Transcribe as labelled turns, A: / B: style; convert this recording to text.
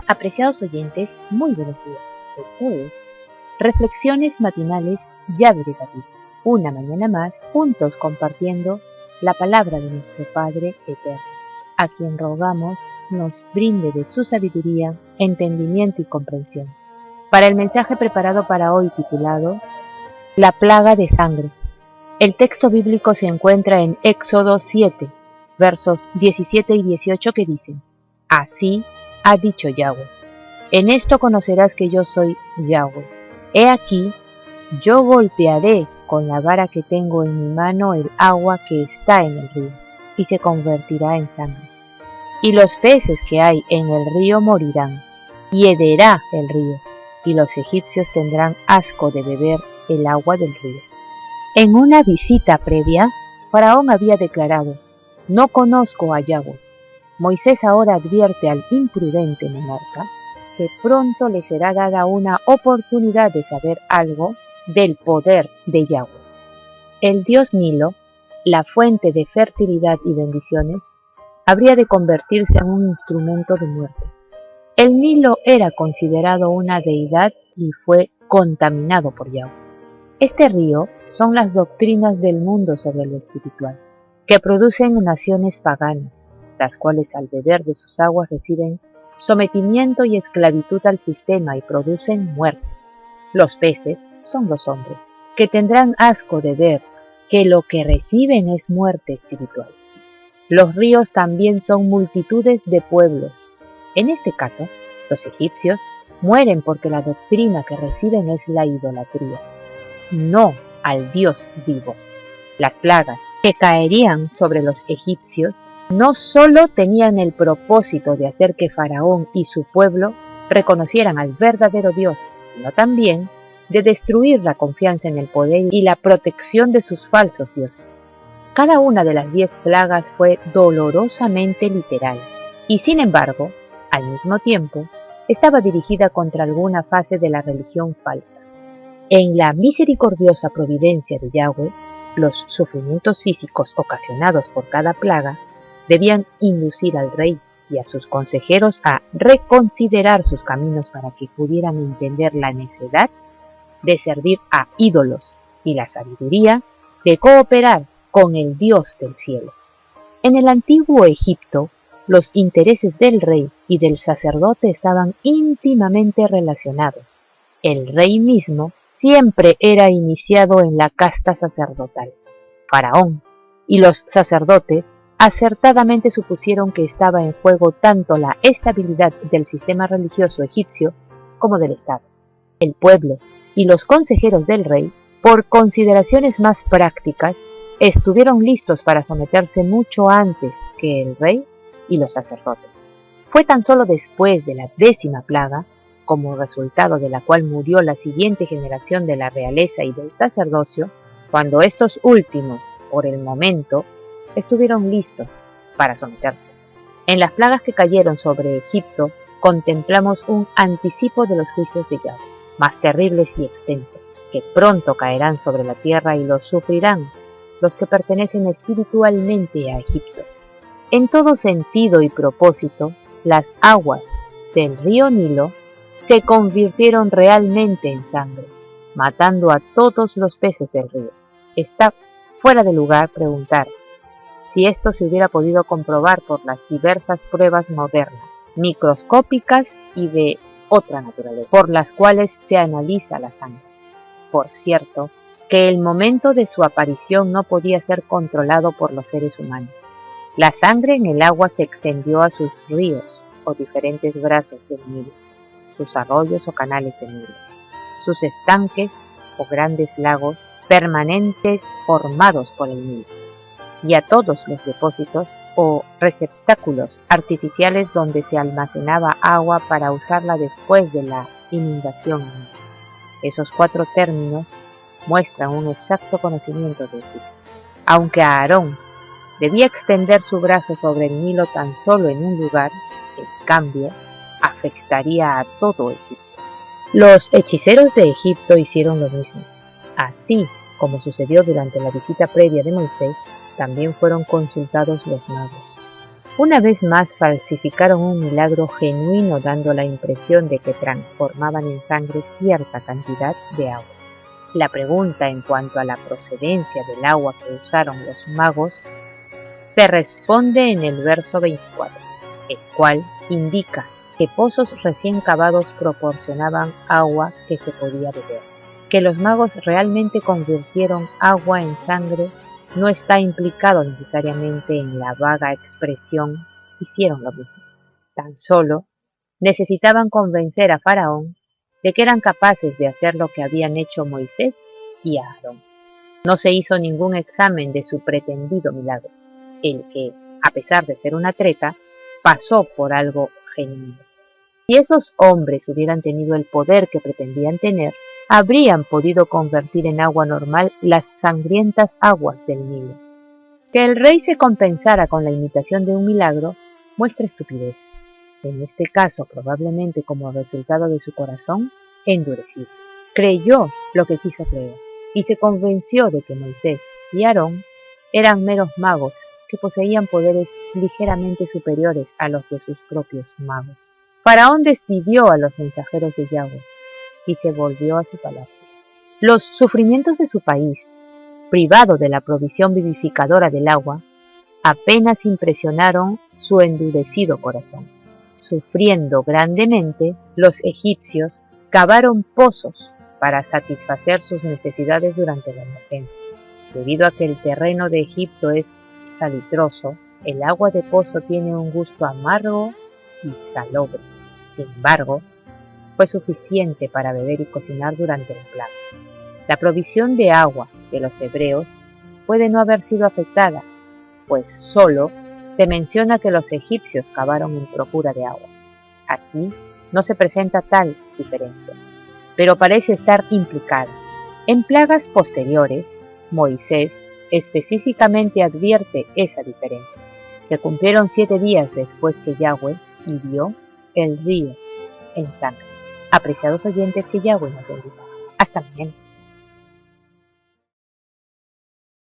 A: Apreciados oyentes, muy buenos días. Esto es Reflexiones Matinales Llave de David. Una mañana más, juntos compartiendo la palabra de nuestro Padre Eterno, a quien rogamos nos brinde de su sabiduría, entendimiento y comprensión. Para el mensaje preparado para hoy titulado La plaga de sangre, el texto bíblico se encuentra en Éxodo 7, versos 17 y 18 que dicen: Así ha dicho Yahweh, en esto conocerás que yo soy Yahweh. He aquí, yo golpearé con la vara que tengo en mi mano el agua que está en el río, y se convertirá en sangre. Y los peces que hay en el río morirán, y hederá el río, y los egipcios tendrán asco de beber el agua del río. En una visita previa, Faraón había declarado: no conozco a Yahweh. Moisés ahora advierte al imprudente monarca que pronto le será dada una oportunidad de saber algo del poder de Yahweh. El dios Nilo, la fuente de fertilidad y bendiciones, habría de convertirse en un instrumento de muerte. El Nilo era considerado una deidad y fue contaminado por Yahweh. Este río son las doctrinas del mundo sobre lo espiritual, que producen naciones paganas, las cuales al beber de sus aguas reciben sometimiento y esclavitud al sistema y producen muerte. Los peces son los hombres, que tendrán asco de ver que lo que reciben es muerte espiritual. Los ríos también son multitudes de pueblos. En este caso, los egipcios mueren porque la doctrina que reciben es la idolatría, no al Dios vivo. Las plagas que caerían sobre los egipcios no solo tenían el propósito de hacer que Faraón y su pueblo reconocieran al verdadero Dios, sino también de destruir la confianza en el poder y la protección de sus falsos dioses. Cada una de las 10 plagas fue dolorosamente literal, y sin embargo, al mismo tiempo, estaba dirigida contra alguna fase de la religión falsa. En la misericordiosa providencia de Yahweh, los sufrimientos físicos ocasionados por cada plaga debían inducir al rey y a sus consejeros a reconsiderar sus caminos para que pudieran entender la necedad de servir a ídolos y la sabiduría de cooperar con el Dios del cielo. En el antiguo Egipto, los intereses del rey y del sacerdote estaban íntimamente relacionados. El rey mismo siempre era iniciado en la casta sacerdotal. Faraón y los sacerdotes acertadamente supusieron que estaba en juego tanto la estabilidad del sistema religioso egipcio como del Estado. El pueblo y los consejeros del rey, por consideraciones más prácticas, estuvieron listos para someterse mucho antes que el rey y los sacerdotes. Fue tan solo después de la 10ª plaga, como resultado de la cual murió la siguiente generación de la realeza y del sacerdocio, cuando estos últimos, por el momento, estuvieron listos para someterse. En las plagas que cayeron sobre Egipto, contemplamos un anticipo de los juicios de Yahweh, más terribles y extensos, que pronto caerán sobre la tierra y los sufrirán los que pertenecen espiritualmente a Egipto. En todo sentido y propósito, las aguas del río Nilo se convirtieron realmente en sangre, matando a todos los peces del río. Está fuera de lugar preguntar si esto se hubiera podido comprobar por las diversas pruebas modernas, microscópicas y de otra naturaleza, por las cuales se analiza la sangre. Por cierto, que el momento de su aparición no podía ser controlado por los seres humanos. La sangre en el agua se extendió a sus ríos o diferentes brazos del Nilo, sus arroyos o canales de Nilo, sus estanques o grandes lagos permanentes formados por el Nilo, y a todos los depósitos o receptáculos artificiales donde se almacenaba agua para usarla después de la inundación. Esos 4 términos muestran un exacto conocimiento de Egipto. Aunque Aarón debía extender su brazo sobre el Nilo tan solo en un lugar, el cambio afectaría a todo Egipto. Los hechiceros de Egipto hicieron lo mismo. Así como sucedió durante la visita previa de Moisés, también fueron consultados los magos. Una vez más falsificaron un milagro genuino dando la impresión de que transformaban en sangre cierta cantidad de agua. La pregunta en cuanto a la procedencia del agua que usaron los magos se responde en el verso 24, el cual indica que pozos recién cavados proporcionaban agua que se podía beber. Que los magos realmente convirtieron agua en sangre no está implicado necesariamente en la vaga expresión hicieron lo mismo. Tan solo necesitaban convencer a Faraón de que eran capaces de hacer lo que habían hecho Moisés y Aarón. No se hizo ningún examen de su pretendido milagro, el que, a pesar de ser una treta, pasó por algo genuino. Si esos hombres hubieran tenido el poder que pretendían tener, habrían podido convertir en agua normal las sangrientas aguas del Nilo. Que el rey se compensara con la imitación de un milagro muestra estupidez, en este caso probablemente como resultado de su corazón endurecido. Creyó lo que quiso creer y se convenció de que Moisés y Aarón eran meros magos que poseían poderes ligeramente superiores a los de sus propios magos. Faraón despidió a los mensajeros de Yahweh y se volvió a su palacio. Los sufrimientos de su país, privado de la provisión vivificadora del agua, apenas impresionaron su endurecido corazón. Sufriendo grandemente, los egipcios cavaron pozos para satisfacer sus necesidades durante la emergencia. Debido a que el terreno de Egipto es salitroso, el agua de pozo tiene un gusto amargo y salobre. Sin embargo, fue suficiente para beber y cocinar durante la plaga. La provisión de agua de los hebreos puede no haber sido afectada, pues solo se menciona que los egipcios cavaron en procura de agua. Aquí no se presenta tal diferencia, pero parece estar implicada. En plagas posteriores, Moisés específicamente advierte esa diferencia. Se cumplieron 7 días después que Yahweh hirió el río en sangre. Apreciados oyentes, que Yahweh nos bendiga. Hasta mañana.